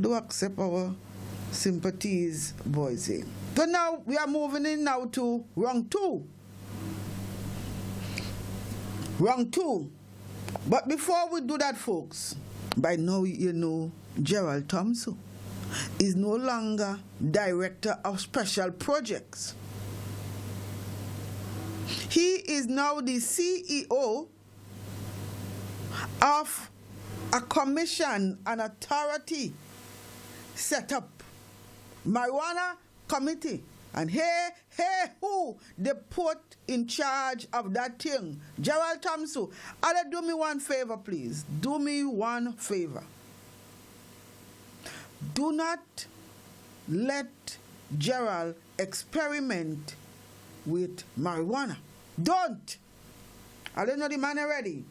do accept our sympathies, boys. So now we are moving in now to round two. Round two. But before we do that, folks, by now you know Gerald Thompson is no longer Director of Special Projects. He is now the CEO of a commission, an authority set up, Marijuana Committee. And hey, who they put in charge of that thing? Gerald Thompson. Ale, do me one favor, please. Do me one favor. Do not let Gerald experiment with marijuana. Don't. I don't know the man already.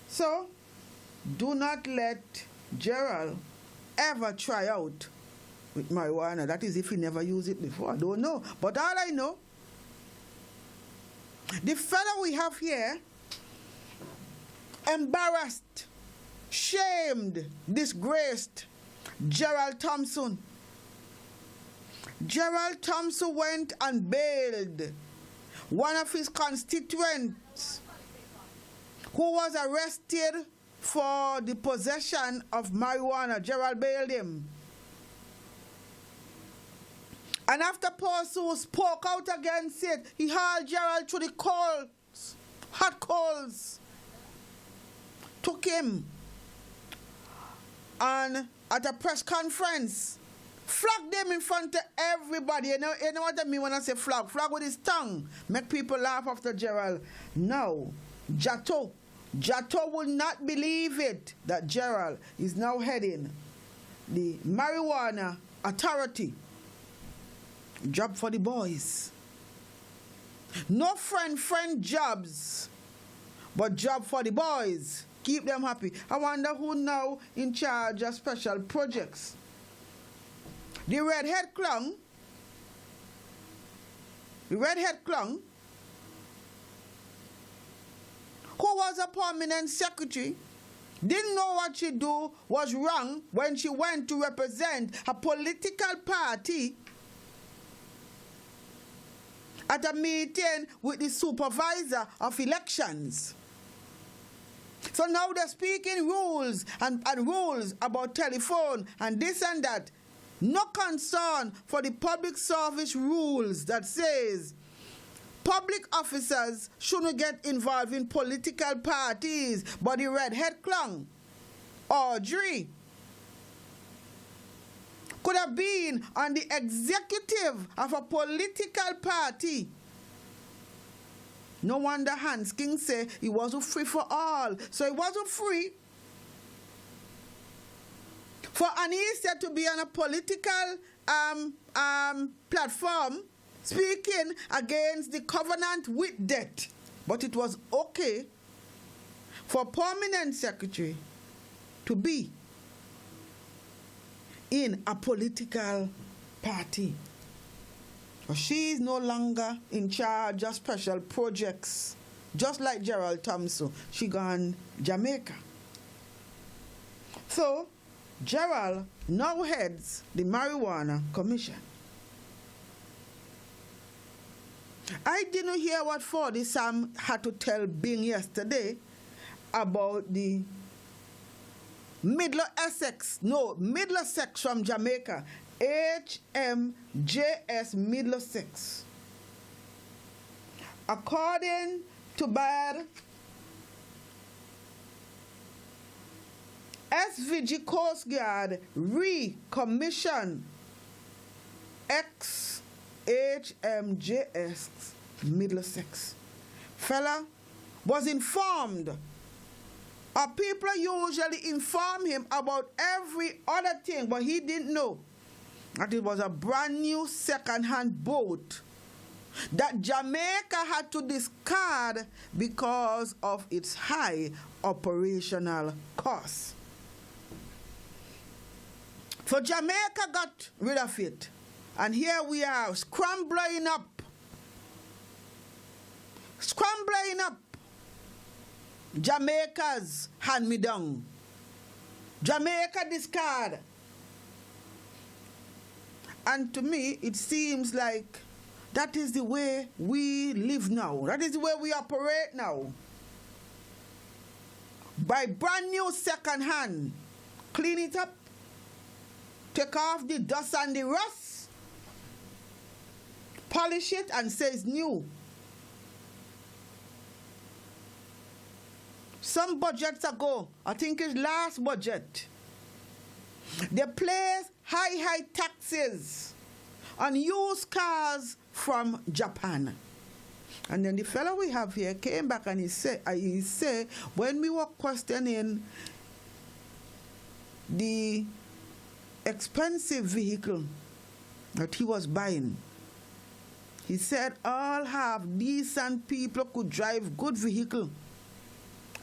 So, do not let Gerald ever try out with marijuana. That is if he never used it before. I don't know. But all I know, the fellow we have here, embarrassed, shamed, disgraced Gerald Thompson. Gerald Thompson went and bailed one of his constituents who was arrested for the possession of marijuana. Gerald bailed him. And after Paul spoke out against it, he hauled Gerald to the coals, hot coals, took him, and at a press conference, flagged them in front of everybody. You know what I mean when I say flag? Flag with his tongue. Make people laugh after Gerald. No, Jato will not believe it that Gerald is now heading the marijuana authority. Job for the boys. No friend jobs, but job for the boys. Keep them happy. I wonder who now in charge of special projects. The redhead clown, who was a permanent secretary, didn't know what she do was wrong when she went to represent a political party at a meeting with the supervisor of elections. So now they're speaking rules and rules about telephone and this and that. No concern for the public service rules that says public officers shouldn't get involved in political parties. But the redhead clown, Audrey, could have been on the executive of a political party. No wonder Hans King said it wasn't free for all. So it wasn't free for Anissa to be on a political platform speaking against the covenant with death. But it was okay for permanent secretary to be in a political party. But she is no longer in charge of special projects. Just like Gerald Thompson, she gone Jamaica. So, Gerald now heads the Marijuana Commission. I didn't hear what Fordy Sam had to tell Bing yesterday about the Middlesex from Jamaica, HMJS Middlesex. According to Bad, SVG Coast Guard recommissioned ex-HMJS Middlesex. Fella was informed. People usually inform him about every other thing, but he didn't know that it was a brand new second-hand boat that Jamaica had to discard because of its high operational costs. So Jamaica got rid of it. And here we are, scrambling up. Jamaica's hand-me-down. Jamaica discard. And to me, it seems like that is the way we live now. That is the way we operate now. Buy brand new second hand, clean it up, take off the dust and the rust, polish it and say it's new. Some budgets ago, I think it's last budget, they placed high taxes on used cars from Japan. And then the fellow we have here came back and he said, when we were questioning the expensive vehicle that he was buying, he said all have decent people could drive good vehicle.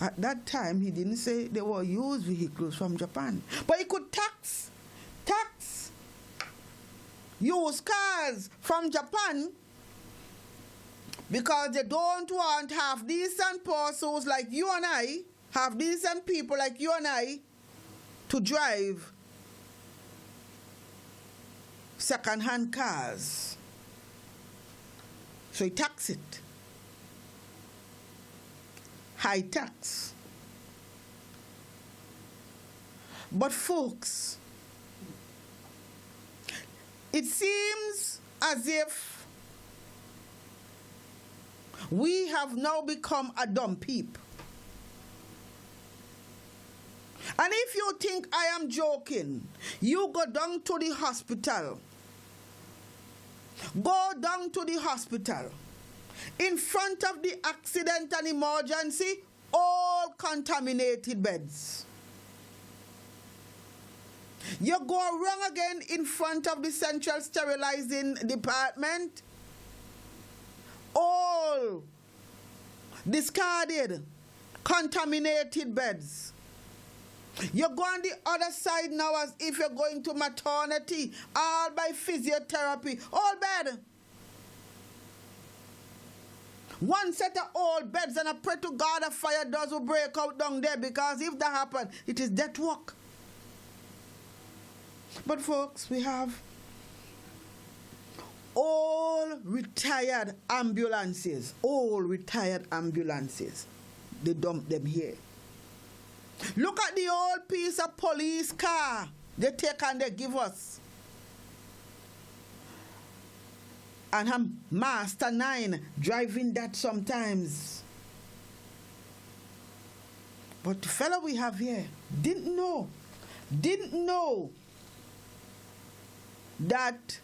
At that time, he didn't say they were used vehicles from Japan. But he could tax used cars from Japan because they don't want half decent persons like you and I, half decent people like you and I, to drive second-hand cars. So he tax it. High tax. But folks, it seems as if we have now become a dumb people. And if you think I am joking, you go down to the hospital. Go down to the hospital. In front of the accident and emergency, all contaminated beds. You go wrong again in front of the central sterilizing department, all discarded, contaminated beds. You go on the other side now as if you're going to maternity, all by physiotherapy, all bed. One set of old beds, and I pray to God a fire does will break out down there, because if that happens, it is death work. But folks, we have all retired ambulances. They dump them here. Look at the old piece of police car they take and they give us. And I'm Master 9 driving that sometimes. But the fellow we have here didn't know that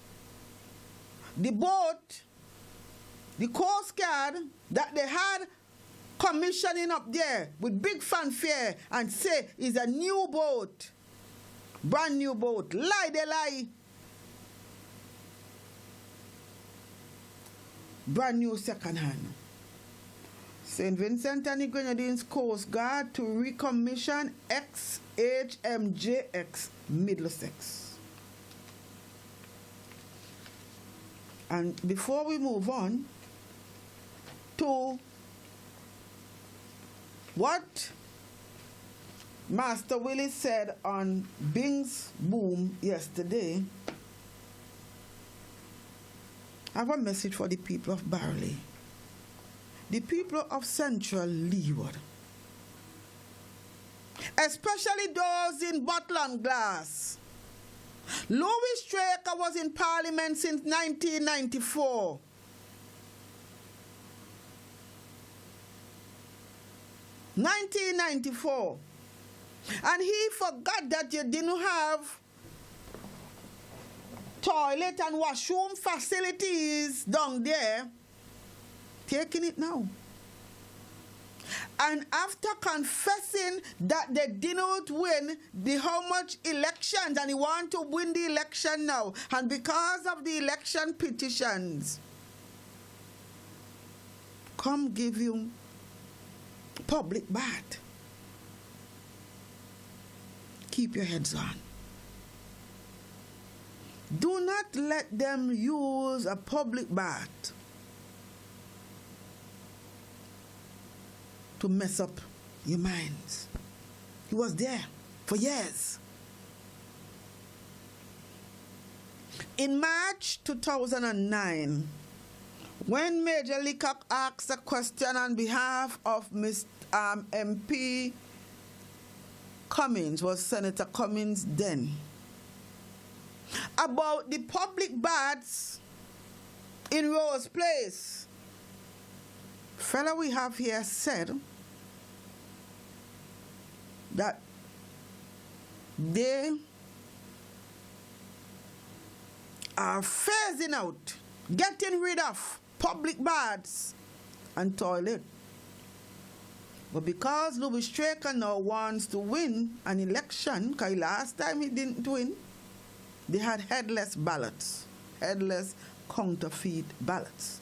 the boat, the Coast Guard, that they had commissioning up there with big fanfare and say is a new boat, brand new boat. Lie, they lie. Brand new second hand. St. Vincent and the Grenadines Coast Guard to recommission XHMJX Middlesex. And before we move on to what Master Willie said on Bing's Boom yesterday, I have a message for the people of Barley, the people of Central Leeward, especially those in Bottle and Glass. Louis Straker was in Parliament since 1994. And he forgot that you didn't have toilet and washroom facilities down there. Taking it now. And after confessing that they did not win the how much elections, and he want to win the election now, and because of the election petitions, come give you public bath. Keep your heads on. Do not let them use a public bath to mess up your minds. He was there for years. In March 2009, when Major Leacock asked a question on behalf of MP Cummings, was Senator Cummings then, about the public baths in Rose Place, fella we have here said that they are phasing out, getting rid of public baths and toilet. But because Louis Straker now wants to win an election, because last time he didn't win, they had headless ballots, headless counterfeit ballots.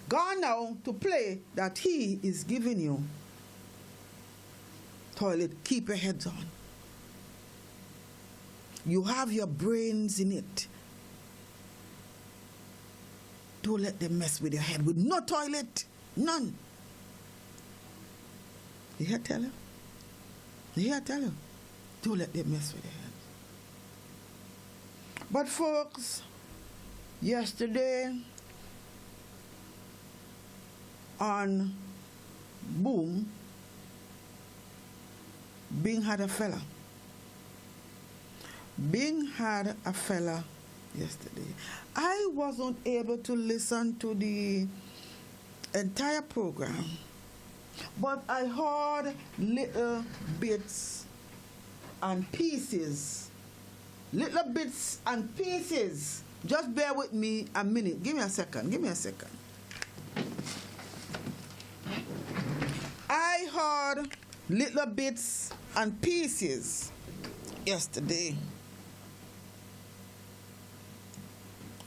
Gone now to play that he is giving you toilet, keep your heads on. You have your brains in it. Don't let them mess with your head with no toilet, none. You hear tell you? You hear tell you? Don't let them mess with your head. But folks, yesterday on Boom, Bing had a fella. Bing had a fella yesterday. I wasn't able to listen to the entire program, but I heard little bits and pieces. Little bits and pieces. Just bear with me a minute. Give me a second. Give me a second. I heard little bits and pieces yesterday.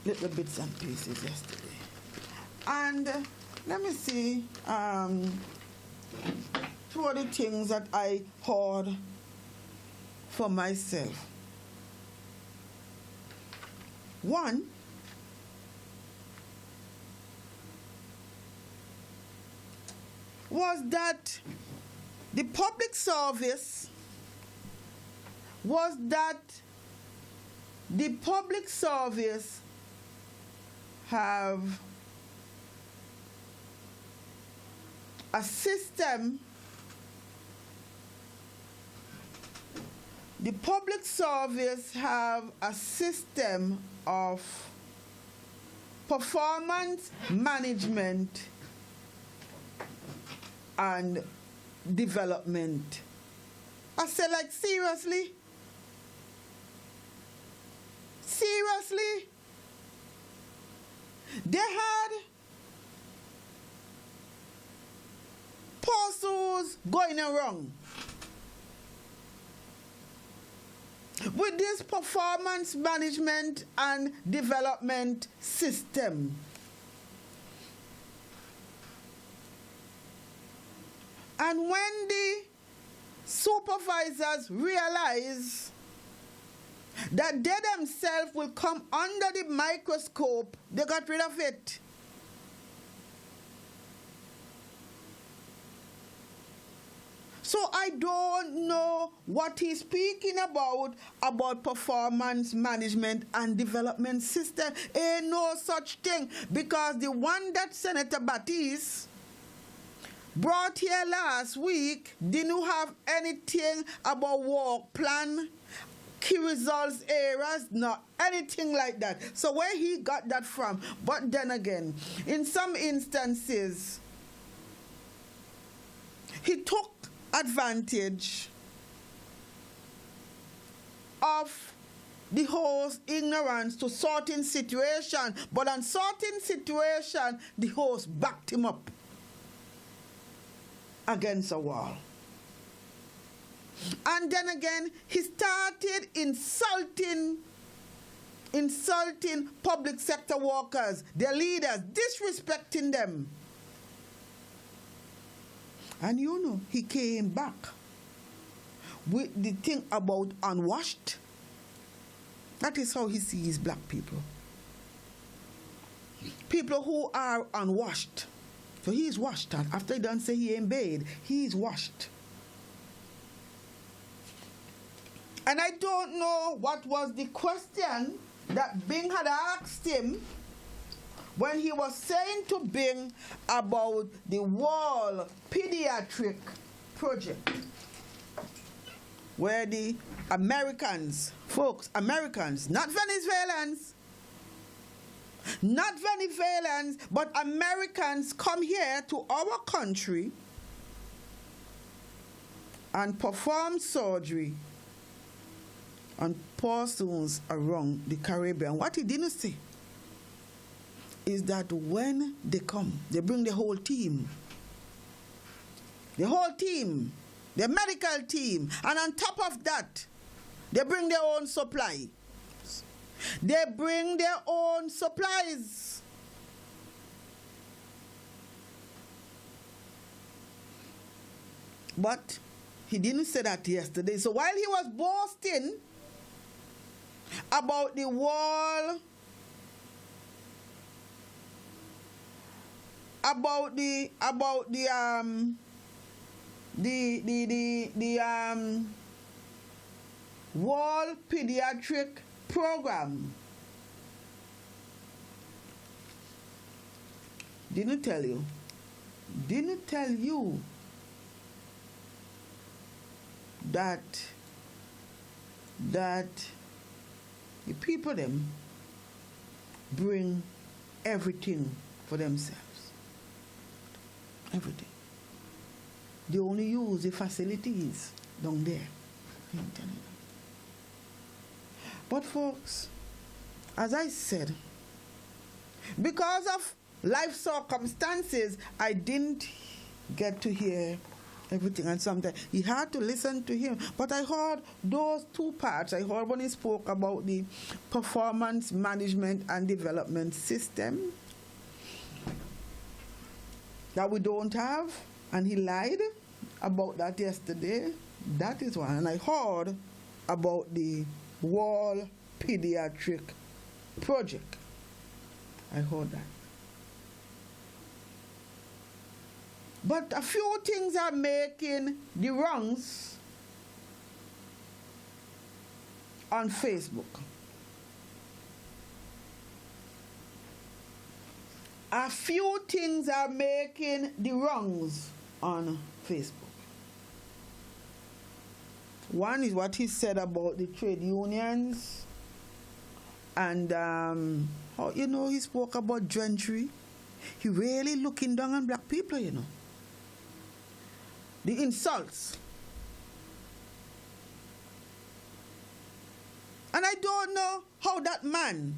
Little bits and pieces yesterday. And let me see two of the things that I heard for myself. One, was that the public service have a system. The public service have a system of performance management and development. I said, like, seriously? Seriously? They had pursuits going wrong with this performance management and development system. And when the supervisors realize that they themselves will come under the microscope, they got rid of it. So I don't know what he's speaking about performance management and development system. Ain't no such thing, because the one that Senator Batiste brought here last week didn't have anything about work plan, key results areas, not anything like that. So where he got that from? But then again, in some instances, he took advantage of the host ignorance to certain situation, but on certain situation, the host backed him up against a wall. And then again, he started insulting public sector workers, their leaders, disrespecting them. And you know, he came back with the thing about unwashed. That is how he sees black people. People who are unwashed. So he's washed. After he done say he ain't bathed, he's washed. And I don't know what was the question that Bing had asked him when he was saying to Bing about the Wall Pediatric Project, where the Americans, folks, Americans, not Venezuelans, but Americans come here to our country and perform surgery on persons around the Caribbean. What he didn't say is that when they come, they bring the whole team. The whole team, the medical team, and on top of that, they bring their own supply. They bring their own supplies. But he didn't say that yesterday. So while he was boasting about the wall, about the Wall Pediatric Program, didn't tell you that the people them bring everything for themselves. Everything. They only use the facilities down there. But folks, as I said, because of life circumstances, I didn't get to hear everything, and sometimes he had to listen to him. But I heard those two parts. I heard when he spoke about the performance management and development system that we don't have, and he lied about that yesterday. That is one. And I heard about the Wall Pediatric Project. I heard that. But a few things are making the rounds on Facebook. A few things are making the rounds on Facebook. One is what he said about the trade unions, and how, you know, he spoke about gentry. He really looking down on black people, you know. The insults. And I don't know how that man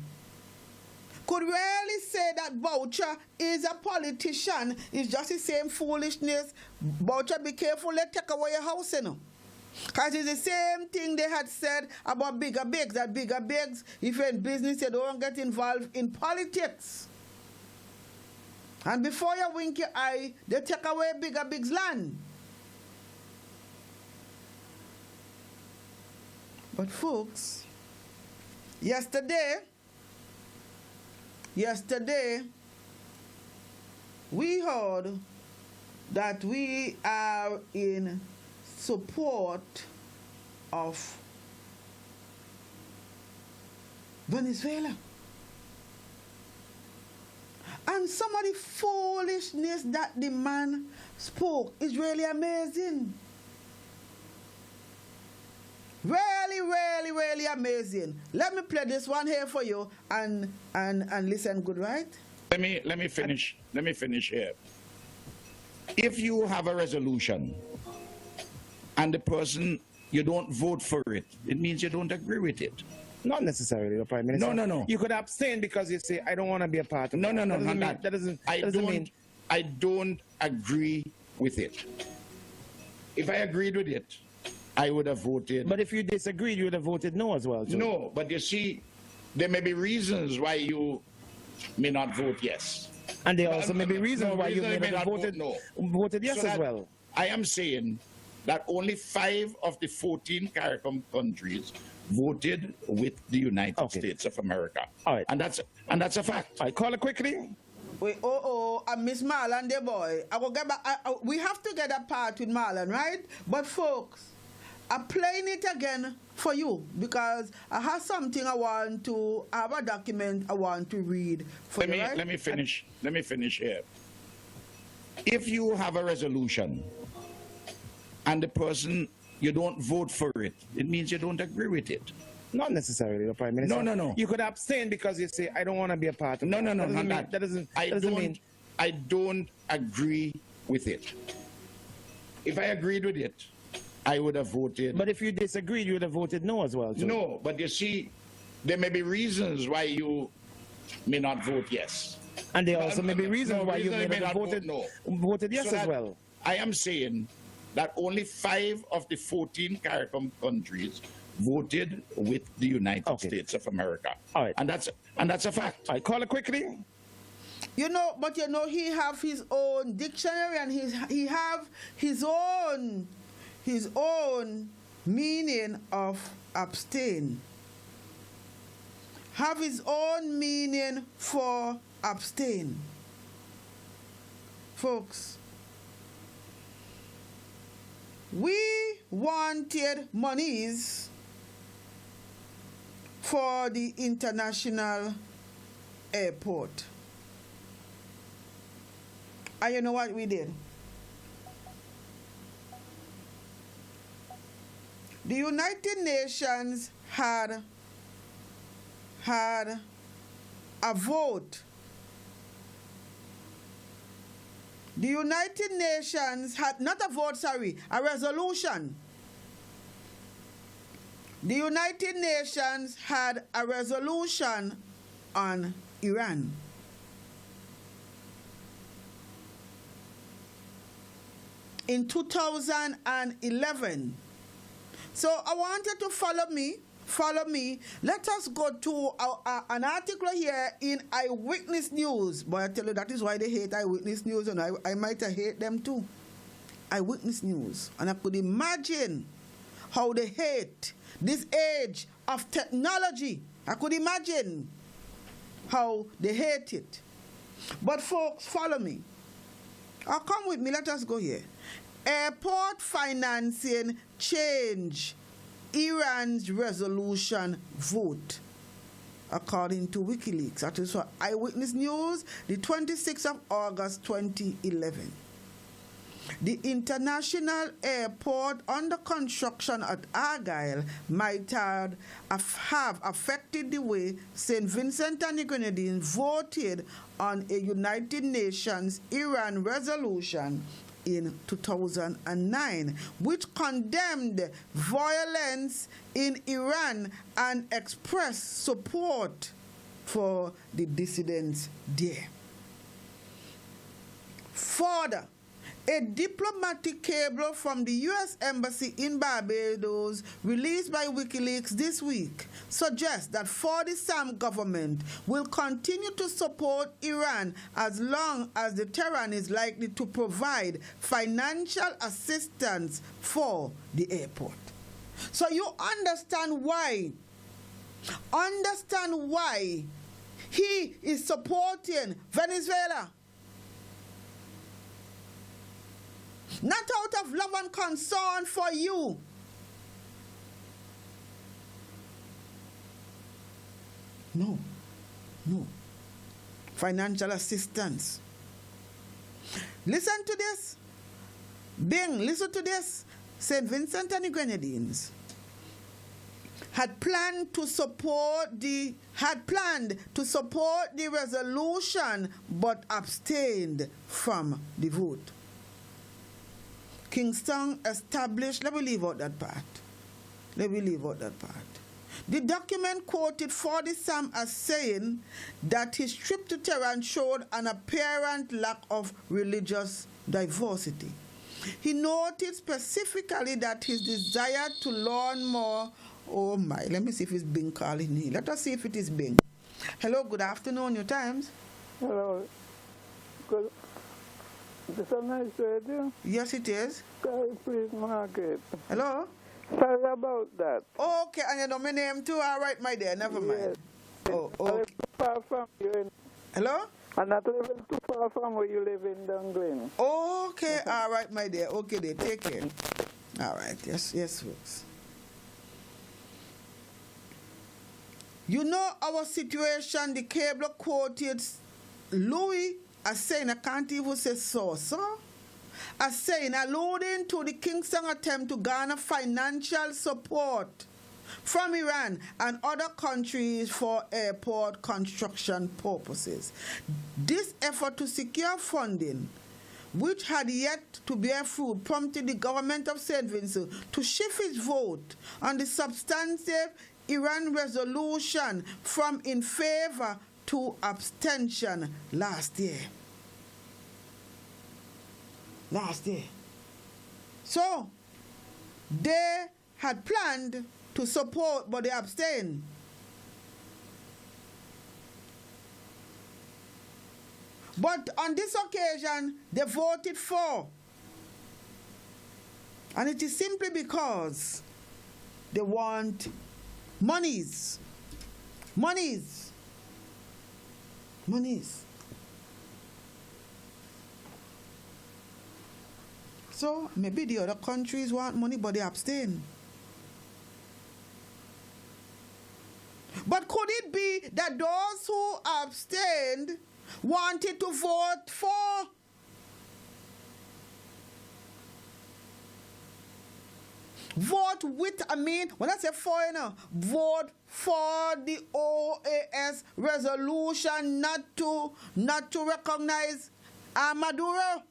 could really say that Boucher is a politician. It's just the same foolishness. Boucher, be careful, they take away your house, you know. Because it's the same thing they had said about bigger bigs, that bigger bigs, if you're in business, you don't get involved in politics. And before you wink your eye, they take away bigger bigs' land. But folks, yesterday, we heard that we are in support of Venezuela. And some of the foolishness that the man spoke is really amazing. Really, really, really amazing. Let me play this one here for you and listen good, right? Let me finish here. If you have a resolution and the person, you don't vote for it, it means you don't agree with it. Not necessarily, the Prime Minister. No. You could abstain because you say, I don't want to be a part of it. No, That doesn't mean... I don't agree with it. If I agreed with it, I would have voted. But if you disagreed, you would have voted no as well, too. No, but you see, there may be reasons why you may not vote yes. And there also may be reasons why you may not have voted yes as well. I am saying that only 5 of the 14 CARICOM countries voted with the United States of America. All right. And that's a fact. All right, call it quickly. Wait, Miss Marlon, there boy. I will get back. We have to get a part with Marlon, right? But folks, I'm playing it again for you because I have something I want to, I have a document I want to read for you, right? Let me finish here. If you have a resolution and the person, you don't vote for it, it means you don't agree with it. Not necessarily, the Prime Minister. No. You could abstain because you say, I don't want to be a part of it. No, not that. That doesn't mean... I don't agree with it. If I agreed with it, I would have voted. But if you disagreed, you would have voted no as well, too. No, but you see, there may be reasons why you may not vote yes. And there also may be reasons why you may not have voted yes as well. I am saying that only 5 of the 14 CARICOM countries voted with the United States of America. All right. And that's a fact. All right, call it quickly. You know, but you know, he have his own dictionary and he have his own meaning of abstain. Have his own meaning for abstain. Folks, we wanted monies for the international airport. And you know what we did? The United Nations had a vote. The United Nations had, not a vote, sorry, a resolution. The United Nations had a resolution on Iran. In 2011. So I want you to follow me. Let us go to an article here in Eyewitness News. But I tell you, that is why they hate Eyewitness News, and I might hate them too. Eyewitness News. And I could imagine how they hate this age of technology. I could imagine how they hate it. But folks, follow me. Or come with me, let us go here. Airport financing change Iran's resolution vote, according to WikiLeaks. That is for Eyewitness News, the 26th of August 2011. The international airport under construction at Argyle might have affected the way St. Vincent and the Grenadines voted on a United Nations Iran resolution in 2009, which condemned violence in Iran and expressed support for the dissidents there. Further, a diplomatic cable from the U.S. Embassy in Barbados, released by WikiLeaks this week, suggests that the Sam government will continue to support Iran as long as the Tehran is likely to provide financial assistance for the airport. So you understand why he is supporting Venezuela. Not out of love and concern for you. No. Financial assistance. Listen to this. Bing, listen to this. St. Vincent and the Grenadines had planned to support the resolution but abstained from the vote. Kingston established, let me leave out that part. The document quoted the Sam as saying that his trip to Tehran showed an apparent lack of religious diversity. He noted specifically that his desire to learn more. Oh my, let me see if it's Bing calling me. Let us see if it is Bing. Hello, good afternoon, New Times. Hello. Good. This is a nice radio. Yes, it is. Sorry, please, Margaret. Hello? Sorry about that. Okay, and you know my name too? All right, my dear, never mind. Oh, I live okay. too far from you. Hello? I'm not living too far from where you live in Dunglin. Okay, all right, my dear. Okay, dear, take care. All right, yes, folks. You know our situation, the cable quoted Louis as saying, I can't even say source, huh? As saying, alluding to the Kingston attempt to garner financial support from Iran and other countries for airport construction purposes. This effort to secure funding, which had yet to bear fruit, prompted the government of St. Vincent to shift its vote on the substantive Iran resolution from in favor to abstention last year. So, they had planned to support, but they abstained. But on this occasion, they voted for. And it is simply because they want monies. So maybe the other countries want money, but they abstain. But could it be that those who abstained wanted to vote for? Vote with, when I say for, vote for the OAS resolution not to recognize Maduro.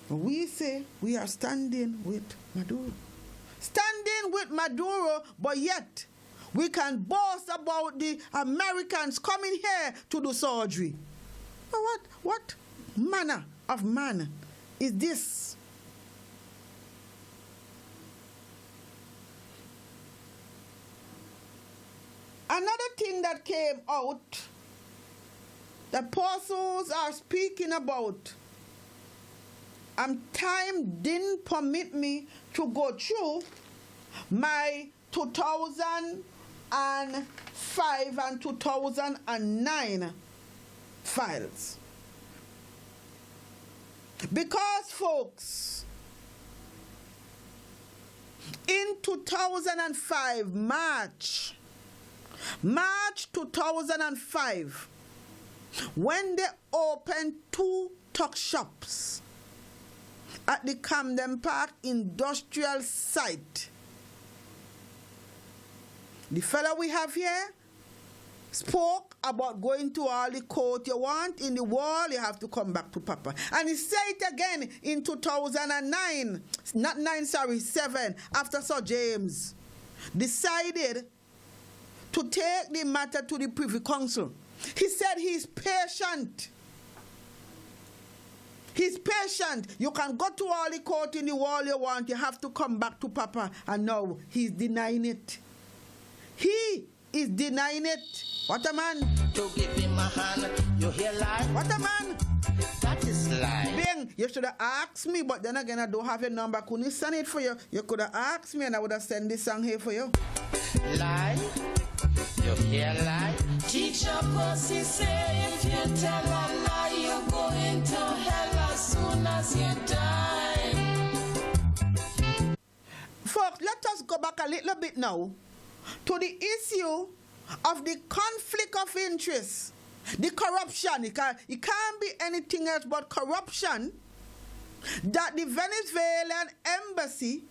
We say we are standing with Maduro. Standing with Maduro, but yet we can boast about the Americans coming here to do surgery. What manner of man is this? Another thing that came out that apostles are speaking about, time didn't permit me to go through my 2005 and 2009 files. Because, folks, in 2005, March 2005, when they opened 2 tuck shops at the Camden Park industrial site, the fellow we have here spoke about going to all the court you want in the world, you have to come back to Papa. And he said it again in 2009, 7, after Sir James decided to take the matter to the Privy Council. He said he's patient. He's patient. You can go to all the court in the world you want, you have to come back to Papa. And now he's denying it. He is denying it. What a man. To give him a hand, you hear lie? What a man. That is lie. Bing, you should have asked me, but then again, I don't have your number. Couldn't send it for you. You could have asked me and I would have sent this song here for you. Lie? You hear lie? Teacher Pussy say if you tell a lie, you're going to hell as soon as you die. Folks, let us go back a little bit now to the issue of the conflict of interest, the corruption. It can't be anything else but corruption that the Venezuelan embassy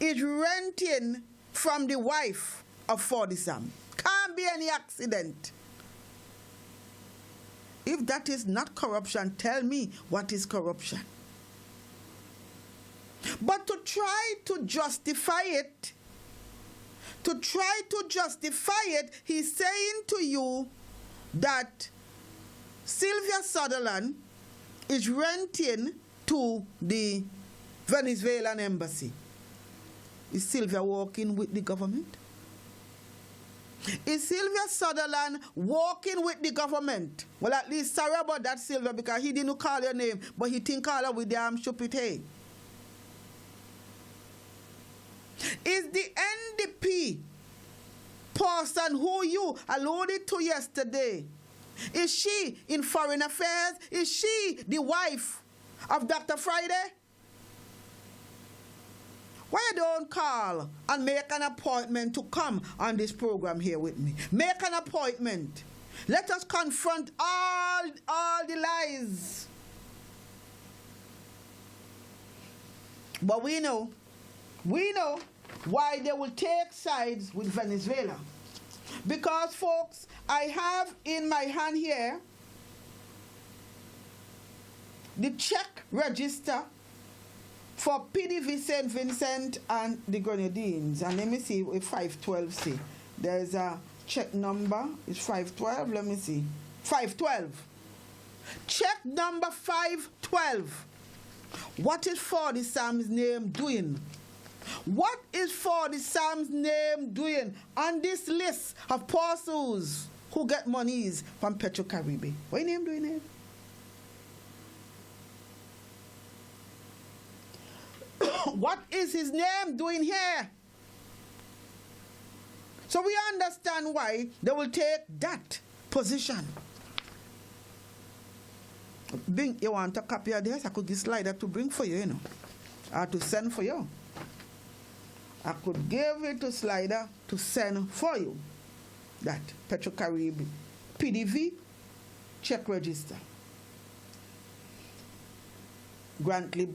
is renting from the wife of Fordisam. Can't be any accident. If that is not corruption, tell me what is corruption. But to try to justify it, he's saying to you that Sylvia Sutherland is renting to the Venezuelan embassy. Is Sylvia working with the government? Is Sylvia Sutherland working with the government? Well, at least sorry about that, Sylvia, because he didn't call your name, but he didn't call her with the stupid hey. Is the NDP person who you alluded to yesterday, is she in foreign affairs? Is she the wife of Dr. Friday? Why you don't call and make an appointment to come on this program here with me? Make an appointment. Let us confront all the lies. But we know why they will take sides with Venezuela. Because, folks, I have in my hand here the check register for PDV St. Vincent and the Grenadines. And let me see if 512 see. There's a check number. It's 512. Let me see. 512. Check number 512. What is for the Sam's name doing? What is for the Sam's name doing on this list of persons who get monies from Petro-Caribbean? What is name doing it? What is his name doing here? So we understand why they will take that position. Bing, you want a copy of this? I could give Slider to bring for you, you know. Or to send for you. I could give it to Slider to send for you. That Petro-Caribbean PDV check register. Grantley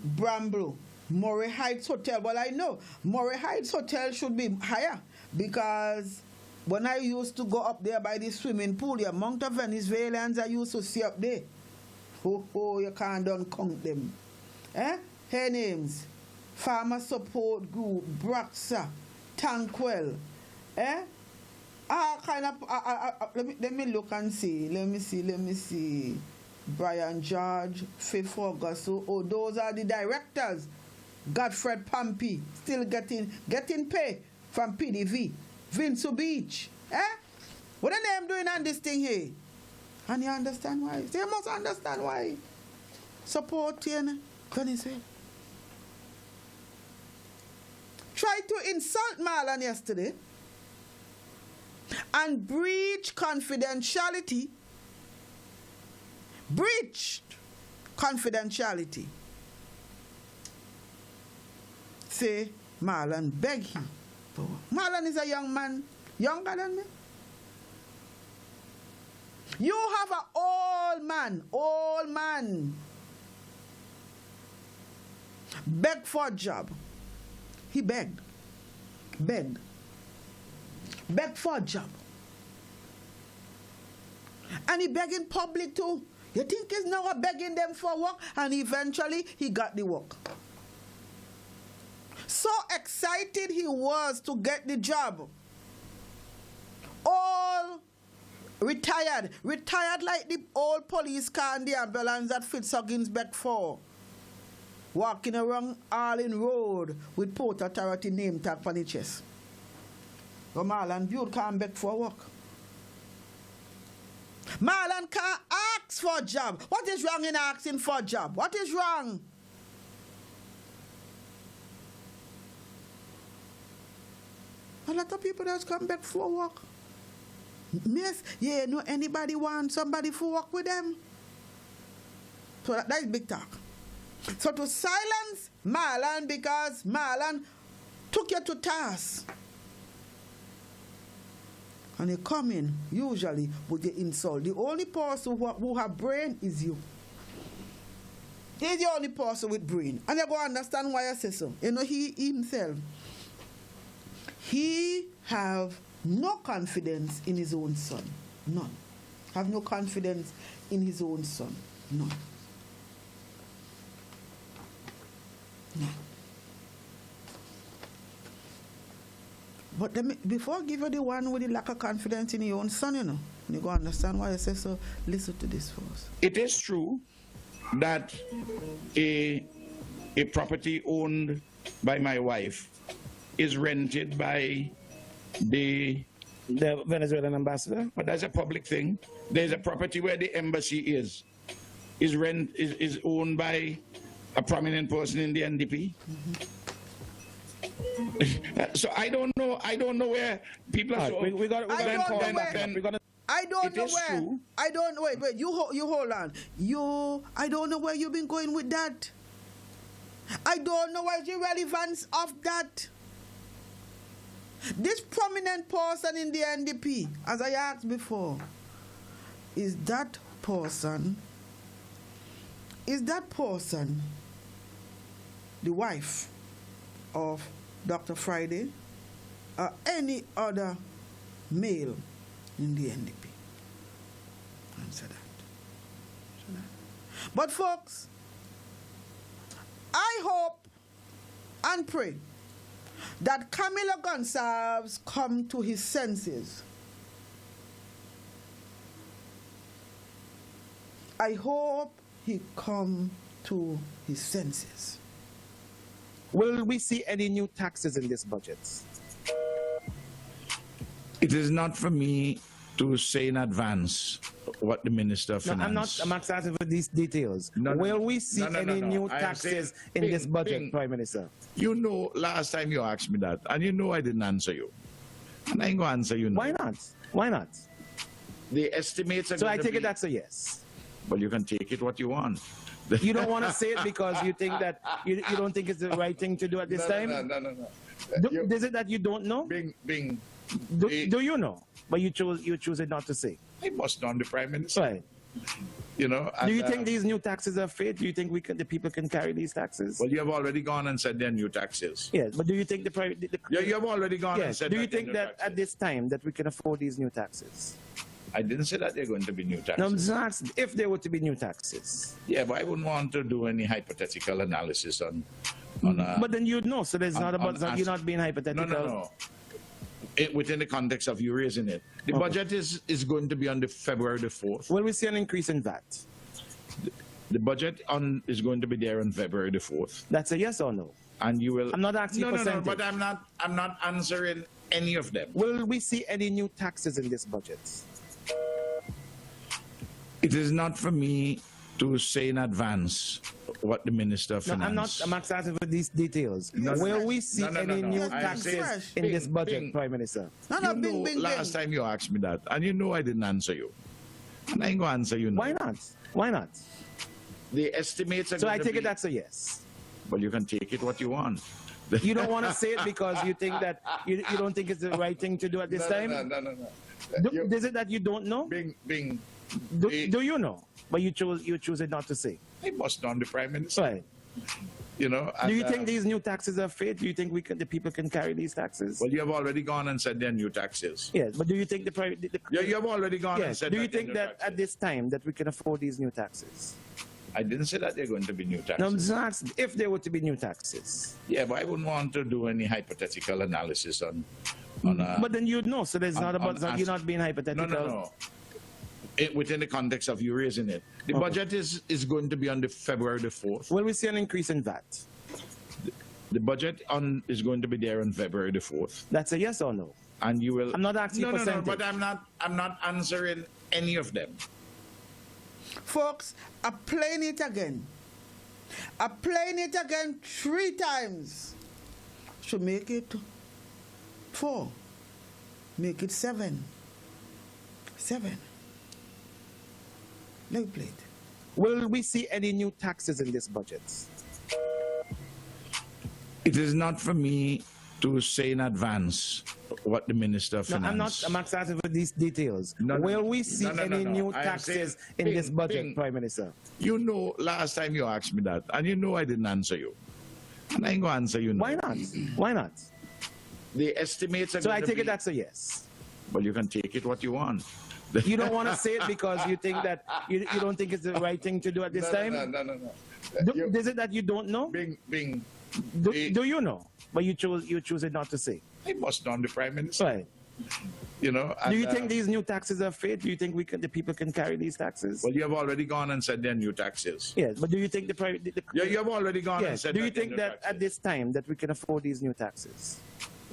Bramble, Murray Heights Hotel. Well, I know Murray Heights Hotel should be higher because when I used to go up there by the swimming pool, the amount of Venezuelans I used to see up there. Oh, you can't count them. Her names: Farmer Support Group, Braxa, Tankwell. Kind of. Let me look and see. Let me see. Brian George, 5th August. Oh, those are the directors. Godfred Pompey still getting pay from PDV. Vince Beach. What the name doing on this thing here? And you understand why? You must understand why. Supporting Venezuela. Tried to insult Marlon yesterday and breach confidentiality. Breached confidentiality. Say Marlon beg him. Marlon is a young man, younger than me. You have an old man, beg for a job. He begged for a job. And he begged in public too. You think he's now begging them for work? And eventually he got the work. So excited he was to get the job. All retired like the old police car and the ambulance that Fitzhuggins begged for. Walking around Arlen Road with Port Authority name tag on his chest. But Marlon Butte can't beg for work. Marlon can't ask for a job. What is wrong in asking for a job? What is wrong? A lot of people just come back for work. Yes, yeah, no anybody want somebody for work with them. So that is big talk. So to silence Marlon because Marlon took you to task. And you come in, usually, with the insult. The only person who have brain is you. He's the only person with brain. And you go understand why I say so. You know, he himself, he have no confidence in his own son. None. Have no confidence in his own son. None. None. But before I give you the one with the lack of confidence in your own son, you know, you go understand why I say so. Listen to this first. It is true that a property owned by my wife is rented by the Venezuelan ambassador. But that's a public thing. There's a property where the embassy is owned by a prominent person in the NDP. Mm-hmm. So I don't know where people are. We got I don't It know is where. true. I don't wait. You hold on. I don't know where you've been going with that. I don't know what's the relevance of that. This prominent person in the NDP, as I asked before, is that person the wife of Dr. Friday or any other male in the NDP? Answer that. But folks, I hope and pray that Camilo Gonsalves come to his senses. I hope he come to his senses. Will we see any new taxes in this budget? It is not for me to say in advance what the Minister of No, Finance... I'm not asking for these details. Will we see any new taxes in this budget, Prime Minister? You know, last time you asked me that, and you know I didn't answer you. And I ain't going to answer you now. Why not? Why not? The estimates are So I going to take be... it that's a yes. Well, you can take it what you want. You don't want to say it because you think that you don't think it's the right thing to do at this time? No. Is it that you don't know? Bing. Do you know? But you choose it not to say. I must know the Prime Minister. Right. You know. And, Do you think these new taxes are fair? Do you think the people can carry these taxes? Well, you have already gone and said they're new taxes. Yes, but do you think Yeah, you have already gone and yes, said do you they're think new that taxes. at this time that we can afford these new taxes? I didn't say that they're going to be new taxes. No, I'm just asking if there were to be new taxes. Yeah, but I wouldn't want to do any hypothetical analysis on But then you'd know, so there's not about you're not being hypothetical. No. Within the context of you raising it. The budget is going to be on the February the 4th. Will we see an increase in VAT? The budget is going to be there on February the 4th. That's a yes or no? And you will... I'm not asking no, percentage. but I'm not answering any of them. Will we see any new taxes in this budget? It is not for me to say in advance what the Minister of No, Finance... I'm not asking for these details. Will we see any new I taxes say- in this budget, Bing. Prime Minister? No, You know, bing. last time you asked me that, and you know I didn't answer you. And I ain't going to answer you now. Why not? Why not? The estimates are So going I to take be... it that's a yes. Well, you can take it what you want. You don't want to say it because you think that you don't think it's the right thing to do at this time? No. Is it that you don't know? Bing. Do you know? But you choose it not to say. I must know the Prime Minister. Right. You know. Do you and, think these new taxes are fair? Do you think the people can carry these taxes? Well, you have already gone and said they're new taxes. Yes, but do you think Yeah, you have already gone and yes. said Do you that they're think new that taxes. at this time that we can afford these new taxes? I didn't say that they're going to be new taxes. No, I'm just asking if there were to be new taxes. Yeah, but I wouldn't want to do any hypothetical analysis on But then you'd know, so there's not about you're not being hypothetical. No. Within the context of you raising it. The budget is going to be on the February the 4th. Will we see an increase in VAT? The budget is going to be there on February the 4th. That's a yes or no? And you will... I'm not asking No, percentage. but I'm not answering any of them. Folks, I'm playing it again. I'm playing it again 3 times. Should make it 4. Make it 7. 7. Let me play it. Will we see any new taxes in this budget? It is not for me to say in advance what the Minister of No, Finance... I'm not asking for these details. No. Will we see No. any new I am taxes saying- in this Bing, budget, Bing. Prime Minister? You know, last time you asked me that, and you know I didn't answer you. And I ain't going to answer you now. Why not? Why not? The estimates are So going I to take be... it that's a yes. Well, you can take it what you want. You don't want to say it because you think that you don't think it's the right thing to do at this time? No. Is it that you don't know? Bing. Do you know? But you choose it not to say. I must know the Prime Minister. Right. You know. And, Do you think these new taxes are fair? Do you think the people can carry these taxes? Well, you have already gone and said they're new taxes. Yes, but do you think Yeah, you have already gone and yes. said Do you that they're think new that taxes. at this time that we can afford these new taxes?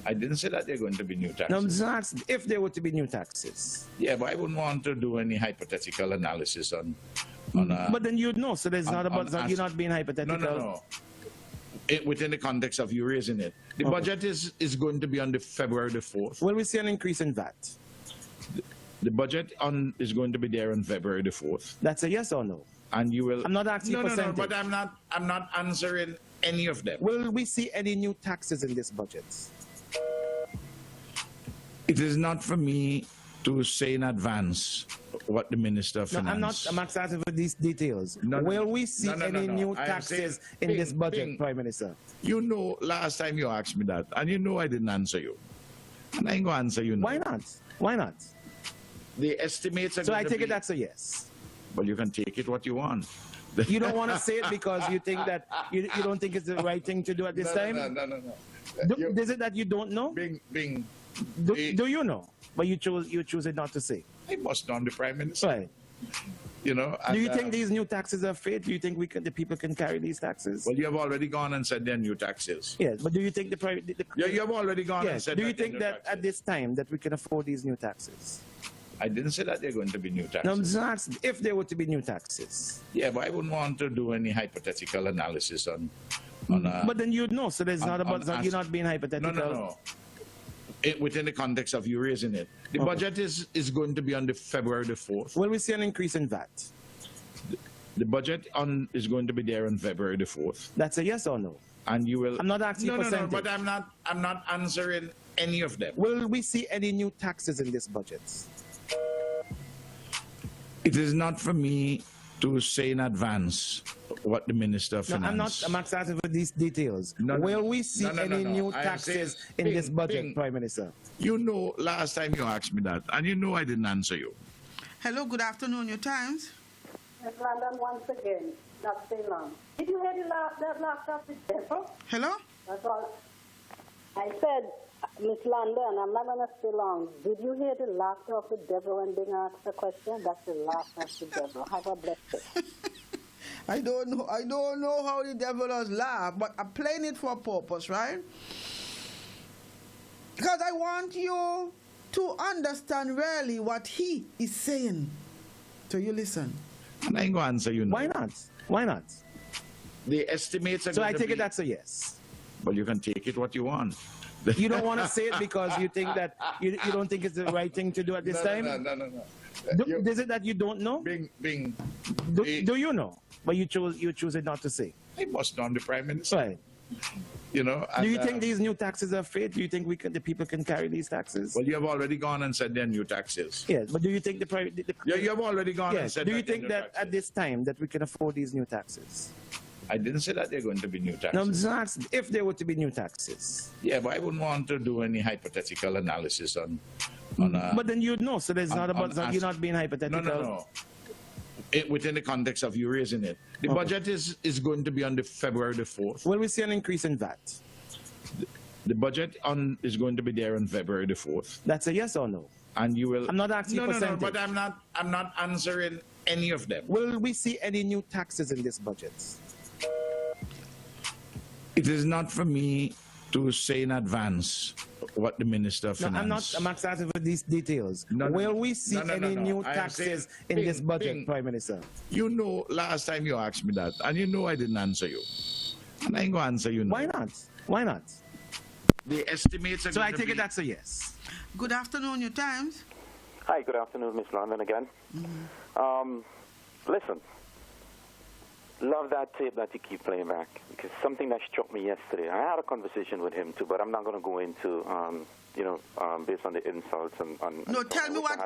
I didn't say that they're going to be new taxes. No, I'm just asking if there were to be new taxes. Yeah, but I wouldn't want to do any hypothetical analysis on But then you'd know, so there's not about you're not being hypothetical. No. Within the context of you raising it. The budget is going to be on the February the 4th. Will we see an increase in VAT? The budget is going to be there on February the 4th. That's a yes or no? And you will... I'm not asking percentage. No, but I'm not answering any of them. Will we see any new taxes in this budget? It is not for me to say in advance what the Minister of Finance... I'm not asking for these details. Will we see any new taxes in this budget, Prime Minister? You know, last time you asked me that, and you know I didn't answer you. And I ain't going to answer you now. Why not? Why not? The estimates are So I take it that's a yes. Well, you can take it what you want. You don't want to say it because you think that you don't think it's the right thing to do at this time? No. Is it that you don't know? Bing. Do you know? But you choose it not to say. I must know the Prime Minister. Right. You know. Do you think these new taxes are fair? Do you think the people can carry these taxes? Well, you have already gone and said they're new taxes. Yes, but do you think you have already gone and said. Do you think that at this time that we can afford these new taxes? I didn't say that they're going to be new taxes. No, I'm just asking if there were to be new taxes. Yeah, but I wouldn't want to do any hypothetical analysis on. But then you'd know. So there's not about you're not being hypothetical. No. Within the context of you raising it, the budget is going to be on the February the 4th. Will we see an increase in VAT? The budget is going to be there on February the 4th. That's a yes or no? And you will. I'm not asking percentage. No, but I'm not answering any of them. Will we see any new taxes in this budget? It is not for me to say in advance what the Minister of Finance... I'm not asking for these details. Will we see any new taxes in this budget, Prime Minister? You know, last time you asked me that, and you know I didn't answer you. Hello, good afternoon, New Times. Miss London, once again, not stay long. Did you hear that last of the devil? Hello? That's all. I said, Miss London, I'm not going to stay long. Did you hear the laughter of the devil when being asked the question? That's the laughter of the devil. Have a blessed day. I don't know how the devil does laugh, but I'm playing it for a purpose, right? Because I want you to understand really what he is saying. So you listen. And I ain't going to answer you now. Why not? Why not? The estimates are So I take it that's a yes. Well, you can take it what you want. You don't want to say it because you think that you don't think it's the right thing to do at this time? No. Is it that you don't know? Bing. Do you know? But you choose it not to say. I must know the Prime Minister. Right. You know. Do you think these new taxes are fair? Do you think the people can carry these taxes? Well, you have already gone and said they're new taxes. Yes, but do you think you have already gone and said. Do you think that at this time that we can afford these new taxes? I didn't say that they're going to be new taxes. No, I'm just asking if there were to be new taxes. Yeah, but I wouldn't want to do any hypothetical analysis on. But then you'd know. So there's not about you're not being hypothetical. No. Within the context of you raising it, the budget is going to be on the February the 4th. Will we see an increase in VAT? The budget is going to be there on February the 4th. That's a yes or no? And you will. I'm not asking percentage. No, but I'm not answering any of them. Will we see any new taxes in this budget? It is not for me to say in advance what the Minister of Finance... I'm not asking for these details. Will we see any new taxes in this budget, Prime Minister? You know, last time you asked me that, and you know I didn't answer you. And I ain't going to answer you now. Why not? Why not? The estimates are So I take it that's a yes. Good afternoon, New Times. Hi, good afternoon, Miss London again. Listen, love that tape that you keep playing back, because something that struck me yesterday. I had a conversation with him too, but I'm not going to go into, based on the insults and. No, tell me what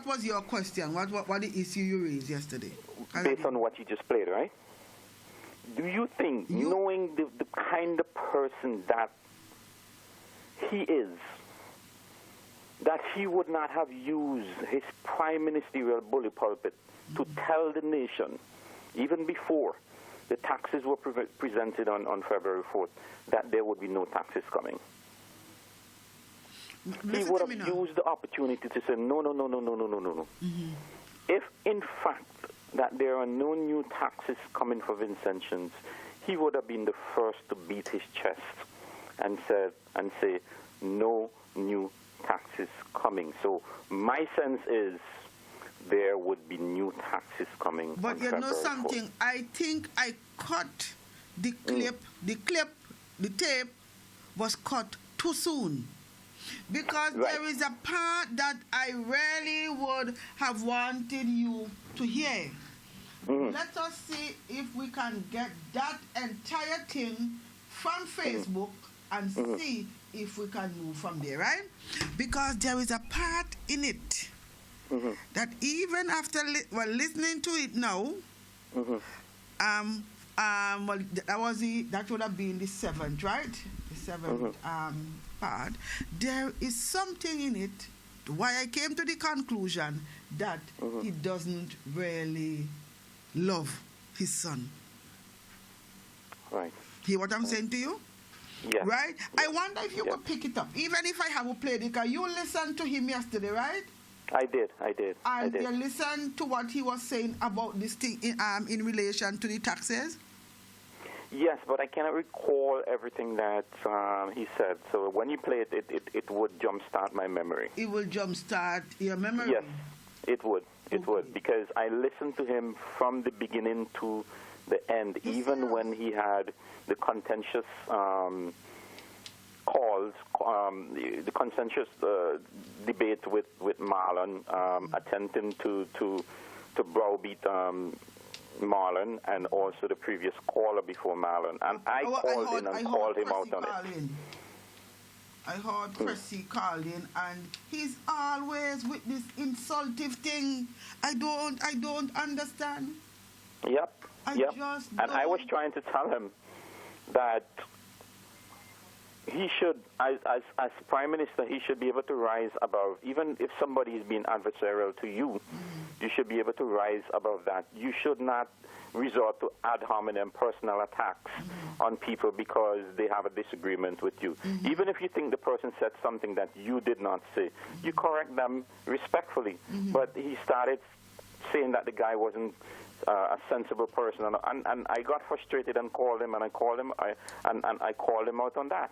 was your question? What the issue you raised yesterday? Based on what you just played, right? Do you think, knowing the kind of person that he is, that he would not have used his prime ministerial bully pulpit to tell the nation, even before the taxes were presented on February 4th, that there would be no taxes coming? He would have used the opportunity to say, no. If, in fact, that there are no new taxes coming for Vincentians, he would have been the first to beat his chest and say, no new taxes coming. So my sense is there would be new taxes coming. But you know something, 4th. I think I cut the clip, the tape was cut too soon. Because Right. there is a part that I really would have wanted you to hear. Let us see if we can get that entire thing from Facebook and see if we can move from there, right? Because there is a part in it that even after listening to it now, well, that would have been the 7th, right? The 7th part. There is something in it. Why I came to the conclusion that he doesn't really love his son. Right. Hear what I'm saying to you? Yeah. Right? I wonder if you could pick it up, even if I haven't played it, because you listened to him yesterday, right? I did. And you listened to what he was saying about this thing in relation to the taxes? Yes, but I cannot recall everything that he said. So when you play it, it would jumpstart my memory. It will jumpstart your memory? Yes, it would. It would, because I listened to him from the beginning to the end, even when he had the contentious calls, the contentious debate with Marlon, attempting to browbeat Marlon, and also the previous caller before Marlon. And I called in and called him out on it. I heard Cressy calling, and he's always with this insultive thing. I don't understand. Yep. And I was don't. trying to tell him that he should, as Prime Minister, he should be able to rise above, even if somebody is being adversarial to you, you should be able to rise above that. You should not resort to ad hominem personal attacks on people because they have a disagreement with you. Even if you think the person said something that you did not say, you correct them respectfully. But he started saying that the guy wasn't a sensible person, and I got frustrated and called him, and I called him out on that.